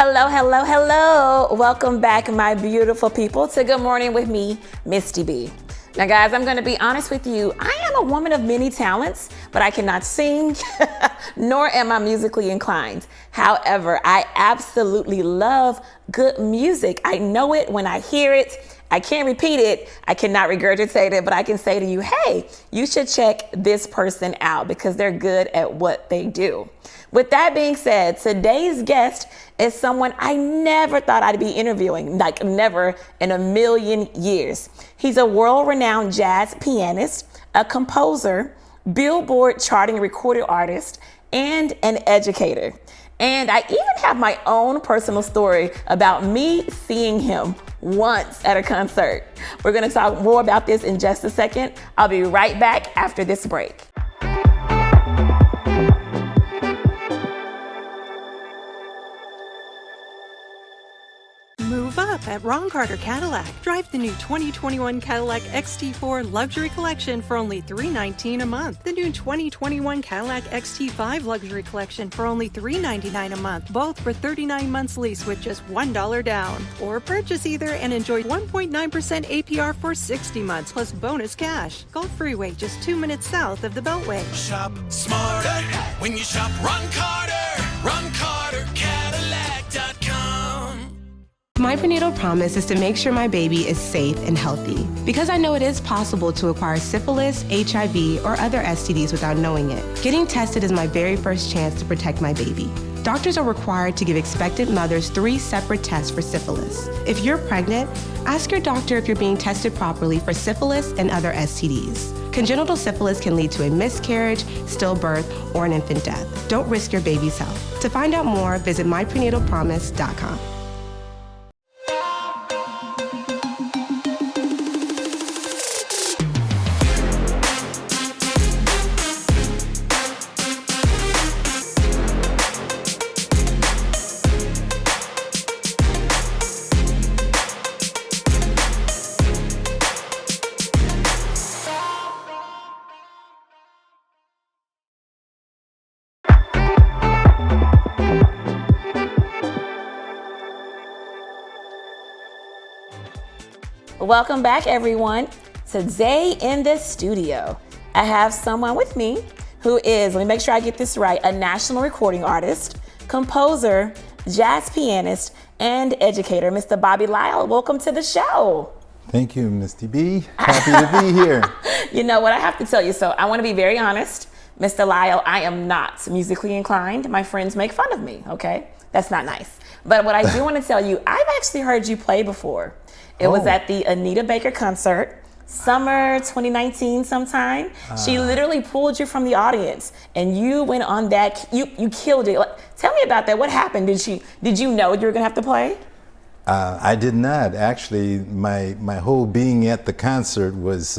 Hello, hello, hello. Welcome back, my beautiful people, to Good Morning with me, Misti B. Now, guys, I'm going to be honest with you. I am a woman of many talents, but I cannot sing, nor am I musically inclined. However, I absolutely love good music. I know it when I hear it. I can't repeat it. I cannot regurgitate it, but I can say to you, hey, you should check this person out because they're good at what they do. With that being said, today's guest is someone I never thought I'd be interviewing, like never in a million years. He's a world-renowned jazz pianist, a composer, billboard charting recorded artist, and an educator. And I even have my own personal story about me seeing him once at a concert. We're gonna talk more about this in just a second. I'll be right back after this break. Move up at Ron Carter Cadillac. Drive the new 2021 Cadillac XT4 Luxury Collection for only $319 a month. The new 2021 Cadillac XT5 Luxury Collection for only $399 a month, both for 39 months lease with just $1 down. Or purchase either and enjoy 1.9% APR for 60 months plus bonus cash. Gulf Freeway, just 2 minutes south of the Beltway. Shop smarter when you shop Ron Carter. RonCarterCadillac.com. My prenatal promise is to make sure my baby is safe and healthy because I know it is possible to acquire syphilis, HIV, or other STDs without knowing it. Getting tested is my very first chance to protect my baby. Doctors are required to give expectant mothers 3 separate tests for syphilis. If you're pregnant, ask your doctor if you're being tested properly for syphilis and other STDs. Congenital syphilis can lead to a miscarriage, stillbirth, or an infant death. Don't risk your baby's health. To find out more, visit myprenatalpromise.com. Welcome back, everyone. Today in the studio, I have someone with me who is, let me make sure I get this right, a national recording artist, composer, jazz pianist, and educator, Mr. Bobby Lyle. Welcome to the show. Thank you, Misti B. Happy to be here. You know what, I have to tell you, so I want to be very honest. Mr. Lyle, I am not musically inclined. My friends make fun of me, okay? That's not nice. But what I do want to tell you, I've actually heard you play before. It was at the Anita Baker concert, summer 2019 sometime. She literally pulled you from the audience and you went on that, you killed it. Tell me about that. What happened? Did you know you were gonna have to play? I did not. Actually, my whole being at the concert was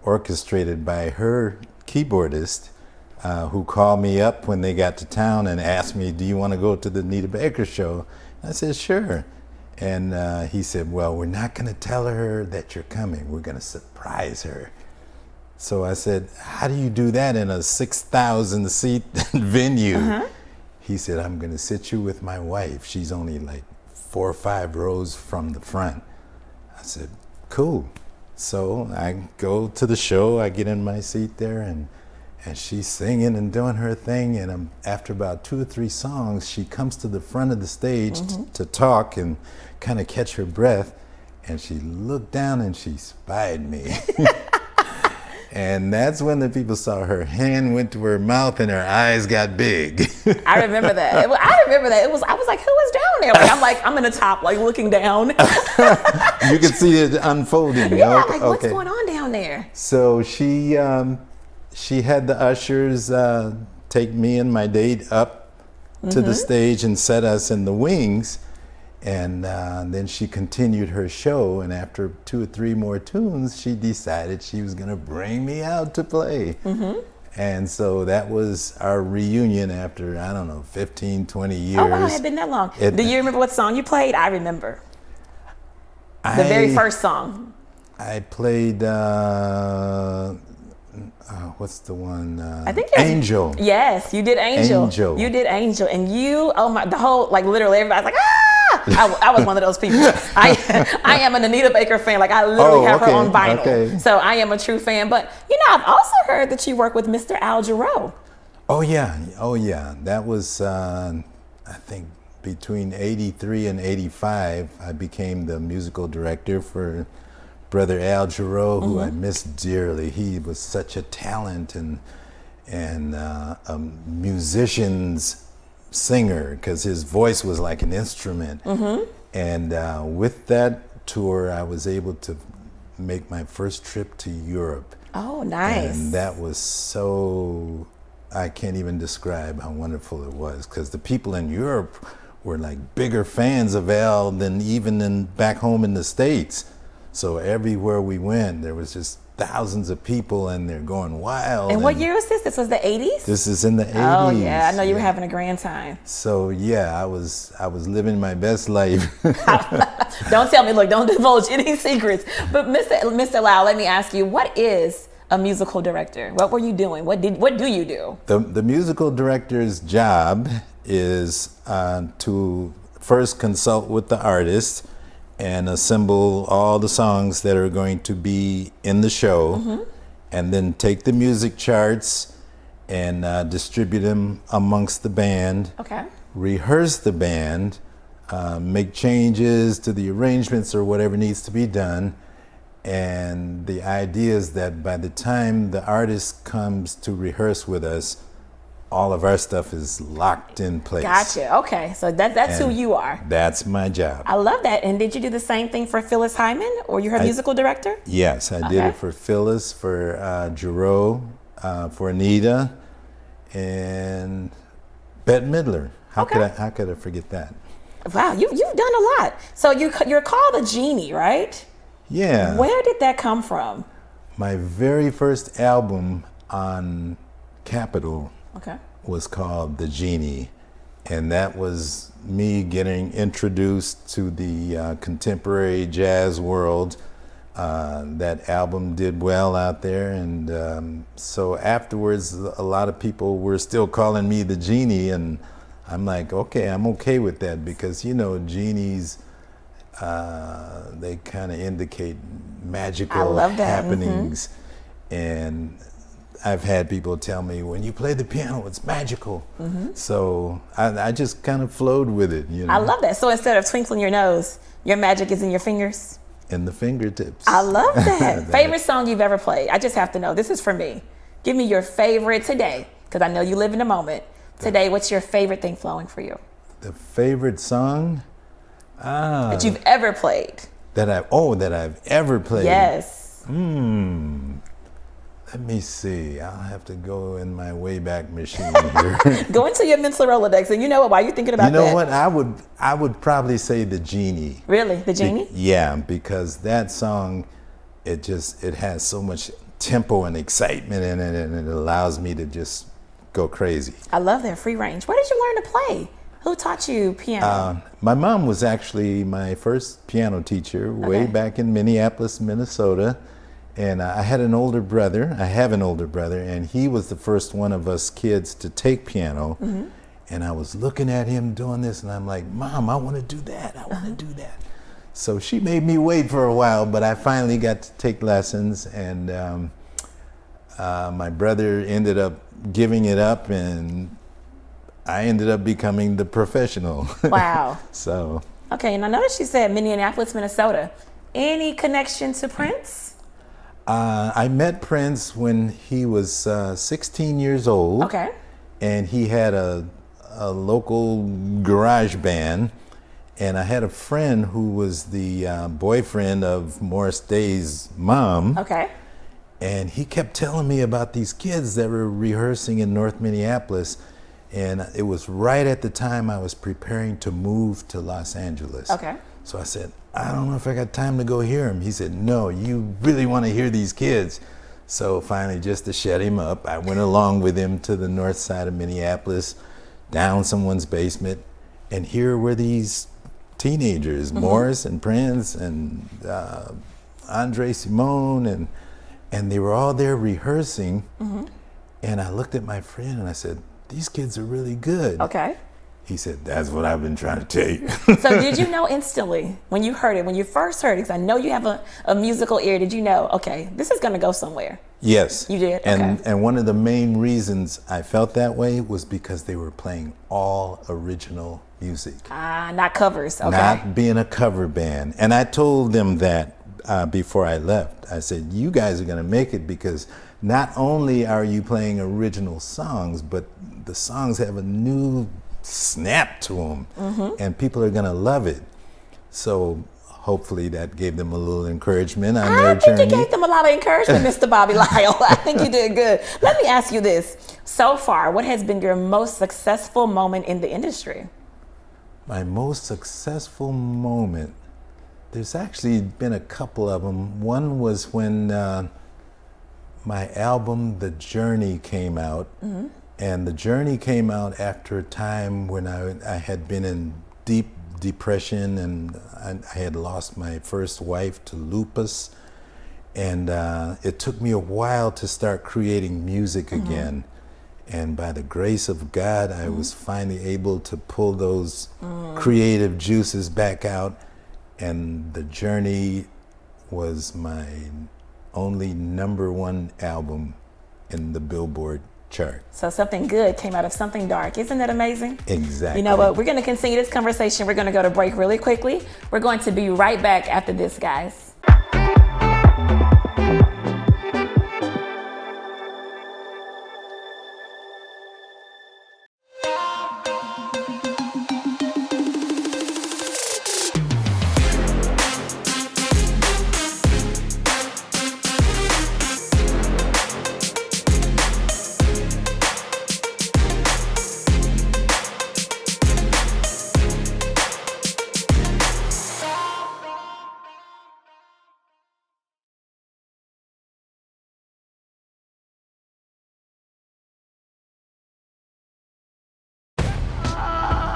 orchestrated by her keyboardist who called me up when they got to town and asked me, do you want to go to the Anita Baker show? I said, sure. And he said, well, we're not going to tell her that you're coming. We're going to surprise her. So I said, how do you do that in a 6,000 seat venue? He said, I'm going to sit you with my wife. She's only like 4 or 5 rows from the front. I said, cool. So I go to the show. I get in my seat there and she's singing and doing her thing. And after about 2 or 3 songs, she comes to the front of the stage to talk and kind of catch her breath. And she looked down and she spied me. And that's when the people saw her hand went to her mouth and her eyes got big. I remember that. I was like, who is down there? I'm in the top, like looking down. You can see it unfolding. Yeah, like what's going on down there? So she had the ushers take me and my date up to the stage and set us in the wings. And then she continued her show. And after 2 or 3 more tunes, she decided she was going to bring me out to play. And so that was our reunion after, I don't know, 15, 20 years. Oh, wow, it had been that long. Do you remember what song you played? I remember. The very first song. I played what's the one? I think Angel. Yes, you did Angel. Angel. You did Angel, and you, oh my, the whole, like literally everybody's like, ah! I was one of those people. I am an Anita Baker fan. Like I literally have her on vinyl. Okay. So I am a true fan. But you know, I've also heard that you work with Mr. Al Jarreau. Oh yeah. That was I think between '83 and '85. I became the musical director for Brother Al Jarreau, who I miss dearly. He was such a talent and a musician's singer, because his voice was like an instrument. And with that tour, I was able to make my first trip to Europe. Oh, nice. And that was so, I can't even describe how wonderful it was, because the people in Europe were like bigger fans of Al than even back home in the States. So everywhere we went, there was just thousands of people, and they're going wild. And what year was this? This was the 80s? This is in the 80s. Oh yeah, I know you were having a grand time. So yeah, I was living my best life. Don't tell me, look, don't divulge any secrets. But Mr. Lyle, let me ask you, what is a musical director? What were you doing? What do you do? The musical director's job is to first consult with the artist and assemble all the songs that are going to be in the show, and then take the music charts and distribute them amongst the band. Okay. Rehearse the band, make changes to the arrangements or whatever needs to be done. And the idea is that by the time the artist comes to rehearse with us, all of our stuff is locked in place. Gotcha. Okay. So that's who you are. That's my job. I love that. And did you do the same thing for Phyllis Hyman, or you're her musical director? Yes, I did it for Phyllis, for Jarreau, for Anita, and Bette Midler. How could I forget that? Wow, you've done a lot. So you're called a genie, right? Yeah. Where did that come from? My very first album on Capitol was called The Genie, and that was me getting introduced to the contemporary jazz world. That album did well out there, and so afterwards a lot of people were still calling me the Genie, and I'm like, okay, I'm okay with that, because you know, genies, they kind of indicate magical happenings. And I've had people tell me, when you play the piano, it's magical. So I just kind of flowed with it, you know. I love that. So instead of twinkling your nose, your magic is in your fingers? In the fingertips. I love that. Favorite song you've ever played? I just have to know. This is for me. Give me your favorite today, because I know you live in the moment. Today, what's your favorite thing flowing for you? The favorite song? That you've ever played. That I've ever played? Yes. Let me see. I'll have to go in my Wayback Machine here. Go into your mental Rolodex, and you know what? While you're thinking about that. You know what? I would probably say The Genie. Really? The Genie? Yeah, because that song, it has so much tempo and excitement in it, and it allows me to just go crazy. I love that free range. Where did you learn to play? Who taught you piano? My mom was actually my first piano teacher way back in Minneapolis, Minnesota. And I had an older brother. I have an older brother, and he was the first one of us kids to take piano. And I was looking at him doing this, and I'm like, Mom, I want to do that. I want to do that. So she made me wait for a while, but I finally got to take lessons, and my brother ended up giving it up, and I ended up becoming the professional. Wow. So. Okay, and I noticed you said Minneapolis, Minnesota. Any connection to Prince? I met Prince when he was 16 years old. Okay. And he had a local garage band. And I had a friend who was the boyfriend of Morris Day's mom. Okay. And he kept telling me about these kids that were rehearsing in North Minneapolis. And it was right at the time I was preparing to move to Los Angeles. Okay. So I said, I don't know if I got time to go hear him. He said, no, you really want to hear these kids. So finally, just to shut him up, I went along with him to the north side of Minneapolis, down someone's basement, and here were these teenagers, Morris and Prince and Andre Simone, And they were all there rehearsing. And I looked at my friend and I said, these kids are really good. Okay. He said, that's what I've been trying to tell you. So did you know instantly when you heard it, when you first heard it, because I know you have a musical ear, did you know, okay, this is going to go somewhere? Yes. You did? And, okay. and one of the main reasons I felt that way was because they were playing all original music. Not covers. Okay. Not being a cover band. And I told them that before I left. I said, you guys are going to make it because not only are you playing original songs, but the songs have a new snap to them, and people are gonna love it. So hopefully that gave them a little encouragement on their journey. I think you gave them a lot of encouragement, Mr. Bobby Lyle. I think you did good. Let me ask you this. So far, what has been your most successful moment in the industry? My most successful moment, there's actually been a couple of them. One was when my album, The Journey, came out. And The Journey came out after a time when I had been in deep depression, and I had lost my first wife to lupus. And it took me a while to start creating music again. And by the grace of God, I was finally able to pull those creative juices back out. And The Journey was my only #1 album in the Billboard chart. So something good came out of something dark. Isn't that amazing? Exactly. You know what? We're going to continue this conversation. We're going to go to break really quickly. We're going to be right back after this, guys.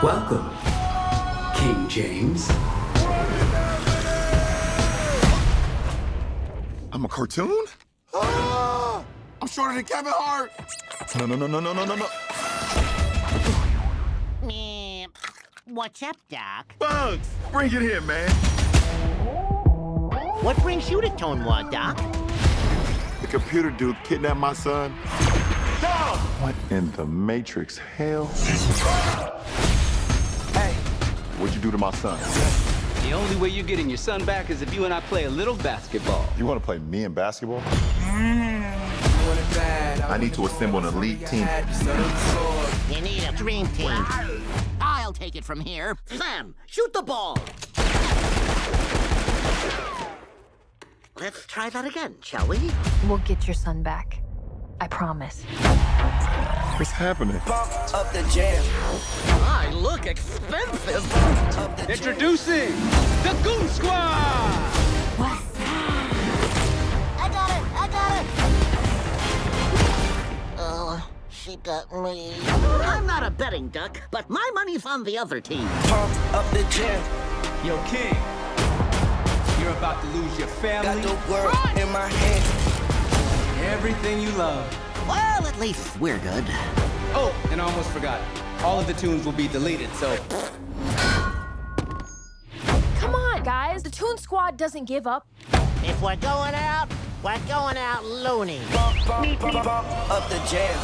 Welcome, King James. I'm a cartoon? Ah, I'm shorter than Kevin Hart. No. Meh. What's up, Doc? Bugs, bring it here, man. What brings you to Tonewad, Doc? The computer dude kidnapped my son. No! What in the Matrix hell? Hey, what'd you do to my son? The only way you're getting your son back is if you and I play a little basketball. You want to play me in basketball? I need to assemble an elite team. You need a dream team. I'll take it from here. Sam, shoot the ball. Let's try that again, shall we? We'll get your son back. I promise. What's happening? Up the jam. I look expensive. Introducing the Goon Squad! I got it. Oh, she got me. I'm not a betting duck, but my money's on the other team. Pump up the jam. Yo, King, you're about to lose your family, Got the world in my hands. everything you love. Well, at least we're good. Oh, and I almost forgot. All of the tunes will be deleted, so... Come on, guys. The Toon Squad doesn't give up. If we're going out loony. Pump up the jam.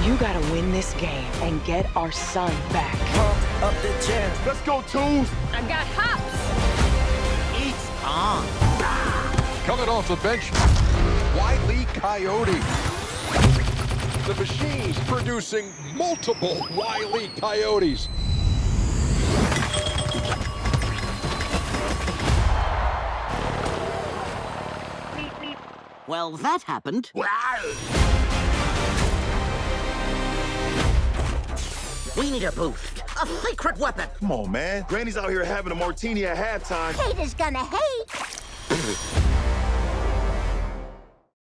You gotta win this game and get our son back. Pump up the jam. Let's go, Toons! I got hops. It's on. Coming off the bench, Wile E. Coyote. The machine's producing multiple Wile E. Coyotes. Well, that happened. We need a boost. A secret weapon. Come on, man. Granny's out here having a martini at halftime. Haters gonna hate.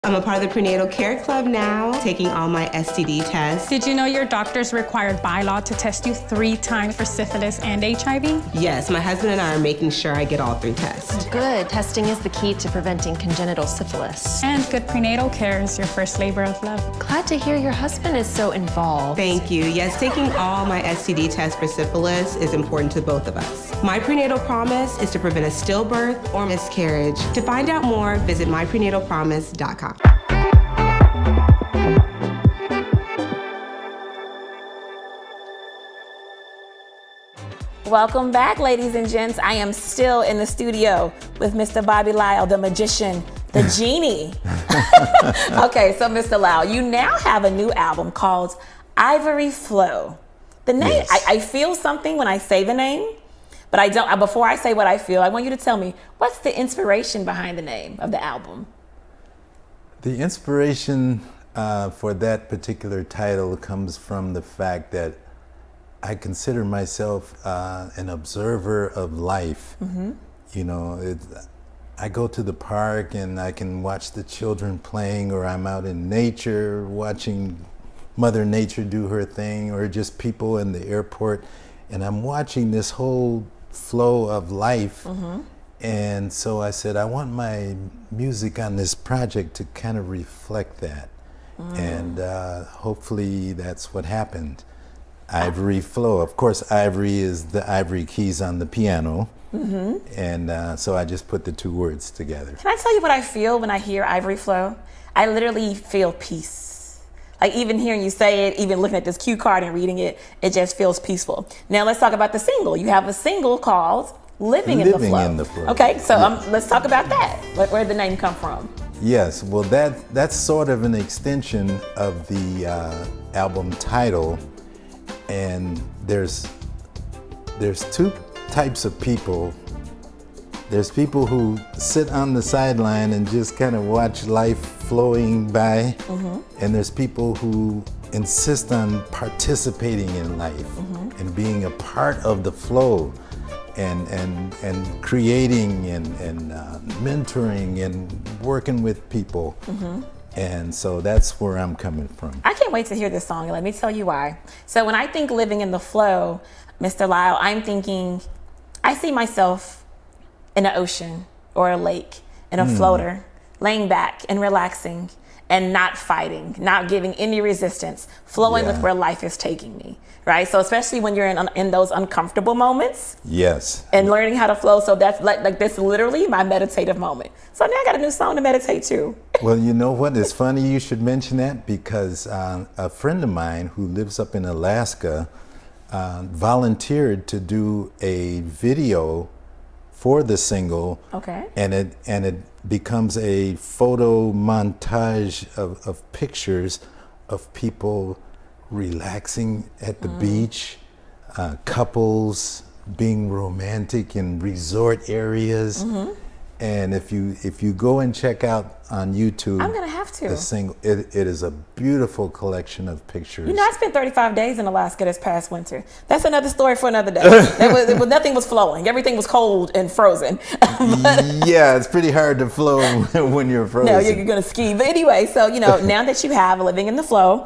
I'm a part of the prenatal care club now, taking all my STD tests. Did you know your doctor's required by law to test you 3 times for syphilis and HIV? Yes, my husband and I are making sure I get all 3 tests. Good. Testing is the key to preventing congenital syphilis. And good prenatal care is your first labor of love. Glad to hear your husband is so involved. Thank you. Yes, taking all my STD tests for syphilis is important to both of us. My prenatal promise is to prevent a stillbirth or miscarriage. To find out more, visit myprenatalpromise.com. Welcome back, ladies and gents. I am still in the studio with Mr. Bobby Lyle, the magician, the genie. Okay, so Mr. Lyle, you now have a new album called Ivory Flow. The name, yes. I feel something when I say the name, but I don't. Before I say what I feel, I want you to tell me, what's the inspiration behind the name of the album? The inspiration for that particular title comes from the fact that I consider myself an observer of life. Mm-hmm. You know, I go to the park and I can watch the children playing, or I'm out in nature watching Mother Nature do her thing, or just people in the airport, and I'm watching this whole flow of life. Mm-hmm. And so I said, I want my music on this project to kind of reflect that. And hopefully that's what happened. Ivory Flow. Of course, ivory is the ivory keys on the piano. Mm-hmm. And so I just put the 2 words together. Can I tell you what I feel when I hear Ivory Flow? I literally feel peace. Like, even hearing you say it, even looking at this cue card and reading it, it just feels peaceful. Now let's talk about the single. You have a single called Living in the Flow. Okay, so let's talk about that. Where did the name come from? Yes, well that's sort of an extension of the album title, and there's 2 types of people. There's people who sit on the sideline and just kind of watch life flowing by, mm-hmm. and there's people who insist on participating in life, mm-hmm. and being a part of the flow. And creating and mentoring and working with people. Mm-hmm. And so that's where I'm coming from. I can't wait to hear this song, and let me tell you why. So when I think living in the flow, Mr. Lyle, I'm thinking, I see myself in an ocean or a lake, in a floater, laying back and relaxing and not fighting, not giving any resistance, flowing with where life is taking me. Right, so especially when you're in those uncomfortable moments, yes, and learning how to flow. So that's like this, literally my meditative moment. So now I got a new song to meditate to. Well, you know what? It's funny you should mention that, because a friend of mine who lives up in Alaska volunteered to do a video for the single. Okay. And it becomes a photo montage of pictures of people relaxing at the beach, couples being romantic in resort areas. Mm-hmm. And if you go and check out on YouTube, I'm gonna have to. The single, it is a beautiful collection of pictures. You know, I spent 35 days in Alaska this past winter. That's another story for another day. Nothing was flowing. Everything was cold and frozen. Yeah, it's pretty hard to flow when you're frozen. No, you're gonna ski. But anyway, so now that you have Living in the Flow,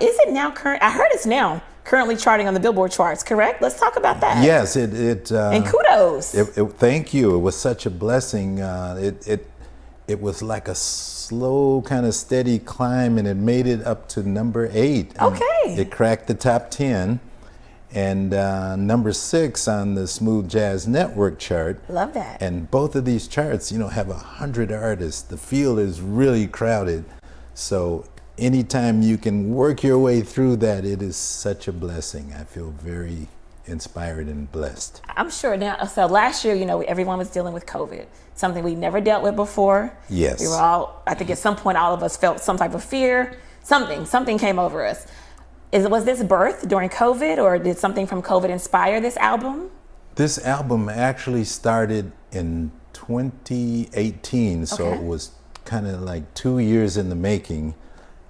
is it now current? I heard it's now currently charting on the Billboard charts, correct? Let's talk about that. Yes, it and kudos. Thank you. It was such a blessing. It was like a slow, kind of steady climb, and it made it up to number 8. Okay. It cracked the top 10, and number 6 on the Smooth Jazz Network chart. Love that. And both of these charts, have 100 artists. The field is really crowded, so anytime you can work your way through that, it is such a blessing. I feel very inspired and blessed. I'm sure now. So last year, everyone was dealing with COVID, something we never dealt with before. Yes. We were all, I think at some point, all of us felt some type of fear. Something came over us. Was this birth during COVID, or did something from COVID inspire this album? This album actually started in 2018, so it was kind of like 2 years in the making.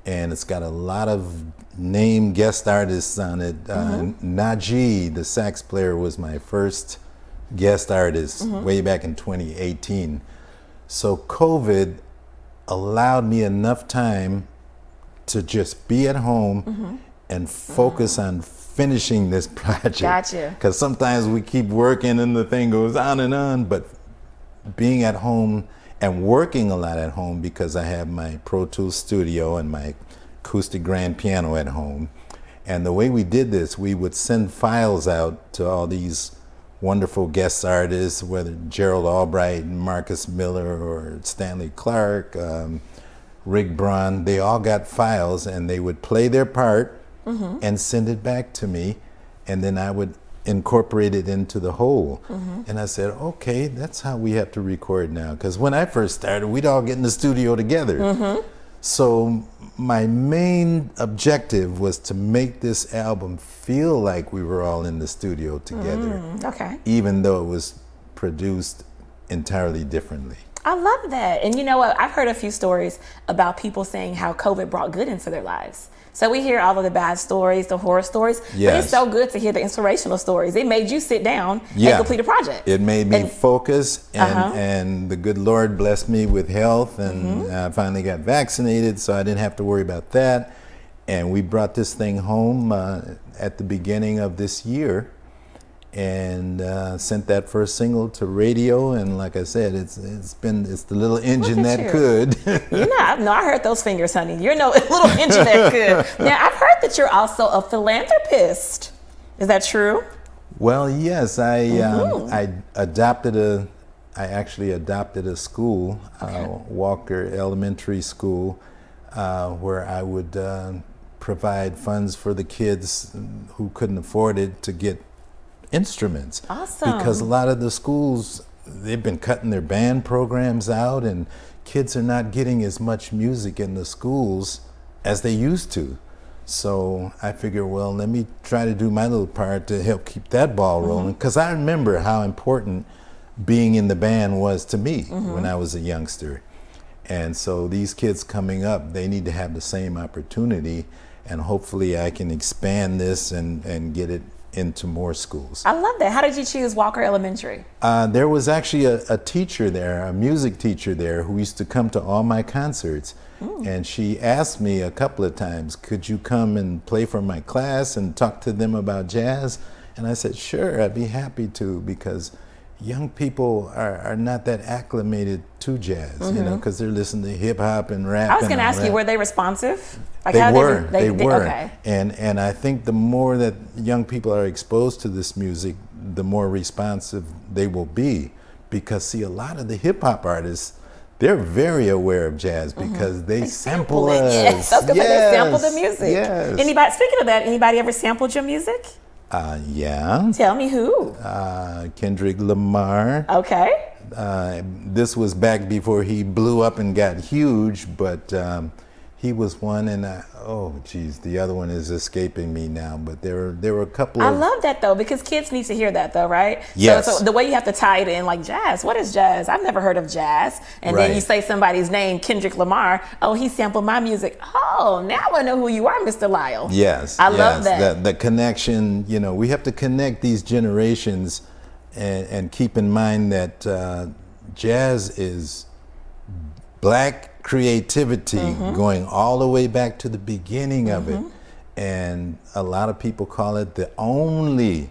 And it's got a lot of named guest artists on it. Najee, the sax player, was my first guest artist way back in 2018. So COVID allowed me enough time to just be at home and focus on finishing this project. Gotcha. Because sometimes we keep working and the thing goes on, but being at home and working a lot at home, because I have my Pro Tools studio and my acoustic grand piano at home. And the way we did this, we would send files out to all these wonderful guest artists, whether Gerald Albright, Marcus Miller, or Stanley Clark, Rick Braun. They all got files, and they would play their part and send it back to me, and then I would incorporate it into the whole. And I said, okay, that's how we have to record now. Because when I first started, we'd all get in the studio together. So my main objective was to make this album feel like we were all in the studio together, even though it was produced entirely differently. I love that. And you know what? I've heard a few stories about people saying how COVID brought good into their lives. So we hear all of the bad stories, the horror stories, but it's so good to hear the inspirational stories. It made you sit down and complete a project. It made me focus, and the good Lord blessed me with health, and I finally got vaccinated, so I didn't have to worry about that. And we brought this thing home at the beginning of this year, and sent that first single to radio, and like I said, it's the little engine that could. I heard those fingers, honey. You're no little engine that could. Now, I've heard that you're also a philanthropist. Is that true? Well, yes. I actually adopted a school, Walker Elementary School, where I would provide funds for the kids who couldn't afford it to get instruments. Awesome. Because a lot of the schools, they've been cutting their band programs out, and kids are not getting as much music in the schools as they used to. So I figure, well, let me try to do my little part to help keep that ball rolling, because I remember how important being in the band was to me when I was a youngster. And so these kids coming up, they need to have the same opportunity, and hopefully I can expand this and get it into more schools. I love that. How did you choose Walker Elementary? There was actually a teacher there, a music teacher there, who used to come to all my concerts. And she asked me a couple of times, could you come and play for my class and talk to them about jazz? And I said, sure, I'd be happy to, because young people are not that acclimated to jazz, you know, because they're listening to hip hop and rap. I was going to ask you, were they responsive? Like they how were. They were. Okay. And I think the more that young people are exposed to this music, the more responsive they will be. Because, see, a lot of the hip hop artists, they're very aware of jazz because they sample it. us. Yes, I was gonna say they sample the music. Yes. Anybody, speaking of that, anybody ever sampled your music? Yeah. Tell me who. Kendrick Lamar. Okay. This was back before he blew up and got huge, but he was one, and the other one is escaping me now. But there were a couple. I love that though, because kids need to hear that though, right? Yes. So the way you have to tie it in, like jazz. What is jazz? I've never heard of jazz. And then you say somebody's name, Kendrick Lamar. Oh, he sampled my music. Oh, now I know who you are, Mr. Lyle. Yes. I love that. The connection. You know, we have to connect these generations, and keep in mind that jazz is Black creativity going all the way back to the beginning of it. And a lot of people call it the only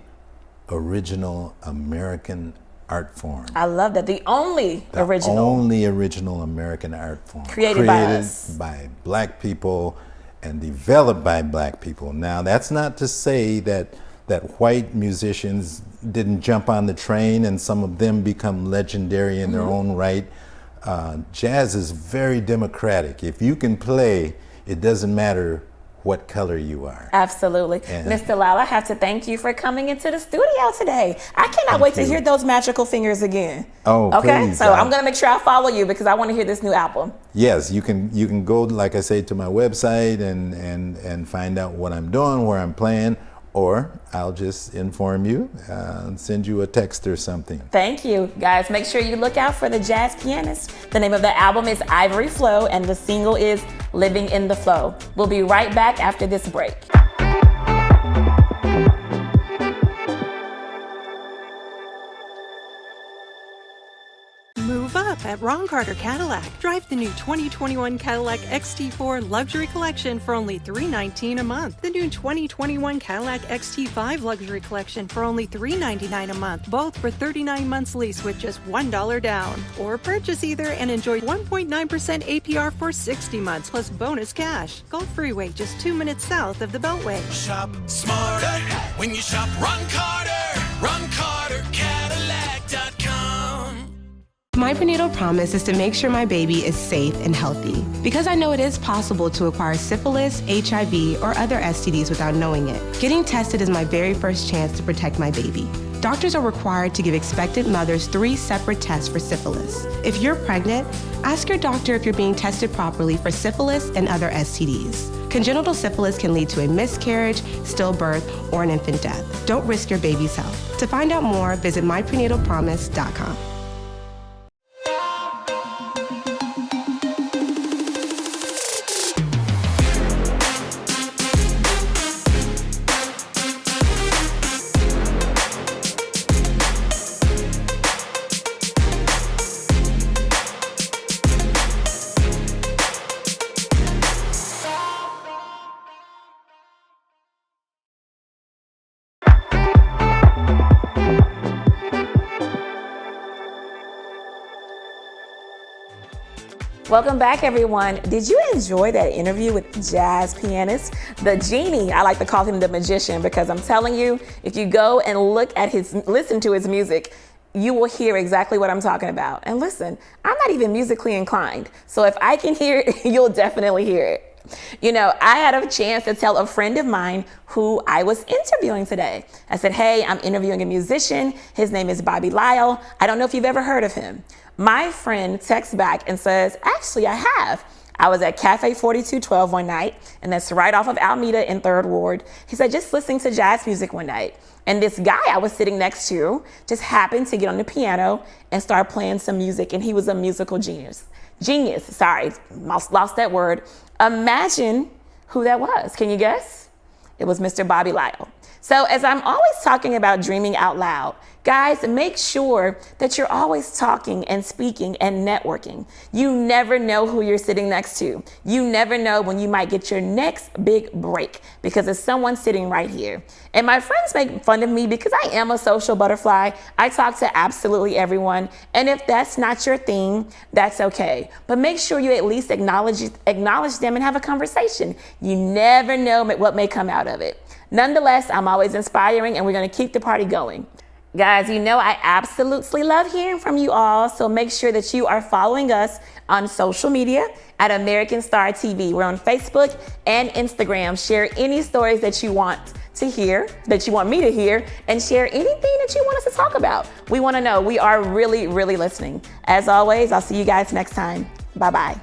original American art form. I love that. The only original American art form. Created by us. By Black people and developed by Black people. Now, that's not to say that white musicians didn't jump on the train and some of them become legendary in their own right. Jazz is very democratic. If you can play, it doesn't matter what color you are. Absolutely. Mr. Lyle, I have to thank you for coming into the studio today. I cannot wait to hear those magical fingers again. Oh, okay. Please, so I'm going to make sure I follow you because I want to hear this new album. Yes, you can go, like I say, to my website and find out what I'm doing, where I'm playing, or I'll just inform you and send you a text or something. Thank you. Guys, make sure you look out for the Jazz Pianist. The name of the album is Ivory Flow, and the single is Living in the Flow. We'll be right back after this break. Move up at Ron Carter Cadillac. Drive the new 2021 Cadillac XT4 Luxury Collection for only $319 a month. The new 2021 Cadillac XT5 Luxury Collection for only $399 a month, both for 39 months lease with just $1 down. Or purchase either and enjoy 1.9% APR for 60 months plus bonus cash. Gulf Freeway, just 2 minutes south of the Beltway. Shop smarter when you shop Ron Carter. RonCarterCadillac.com. My prenatal promise is to make sure my baby is safe and healthy, because I know it is possible to acquire syphilis, HIV, or other STDs without knowing it. Getting tested is my very first chance to protect my baby. Doctors are required to give expectant mothers 3 separate tests for syphilis. If you're pregnant, ask your doctor if you're being tested properly for syphilis and other STDs. Congenital syphilis can lead to a miscarriage, stillbirth, or an infant death. Don't risk your baby's health. To find out more, visit myprenatalpromise.com. Welcome back, everyone. Did you enjoy that interview with Jazz Pianist, the genie? I like to call him the magician, because I'm telling you, if you go and listen to his music, you will hear exactly what I'm talking about. And listen, I'm not even musically inclined, so if I can hear it, you'll definitely hear it. You know, I had a chance to tell a friend of mine who I was interviewing today. I said, hey, I'm interviewing a musician. His name is Bobby Lyle. I don't know if you've ever heard of him. My friend texts back and says, actually, I have. I was at Cafe 4212 one night, and that's right off of Alameda in 3rd Ward. He said, just listening to jazz music one night. And this guy I was sitting next to just happened to get on the piano and start playing some music, and he was a musical genius. Sorry, lost that word. Imagine who that was. Can you guess? It was Mr. Bobby Lyle. So as I'm always talking about dreaming out loud, guys, make sure that you're always talking and speaking and networking. You never know who you're sitting next to. You never know when you might get your next big break, because there's someone sitting right here. And my friends make fun of me because I am a social butterfly. I talk to absolutely everyone. And if that's not your thing, that's okay. But make sure you at least acknowledge them and have a conversation. You never know what may come out of it. Nonetheless, I'm always inspiring, and we're going to keep the party going. Guys, you know I absolutely love hearing from you all, so make sure that you are following us on social media at American Star TV. We're on Facebook and Instagram. Share any stories that you want to hear, that you want me to hear, and share anything that you want us to talk about. We want to know. We are really, really listening. As always, I'll see you guys next time. Bye-bye.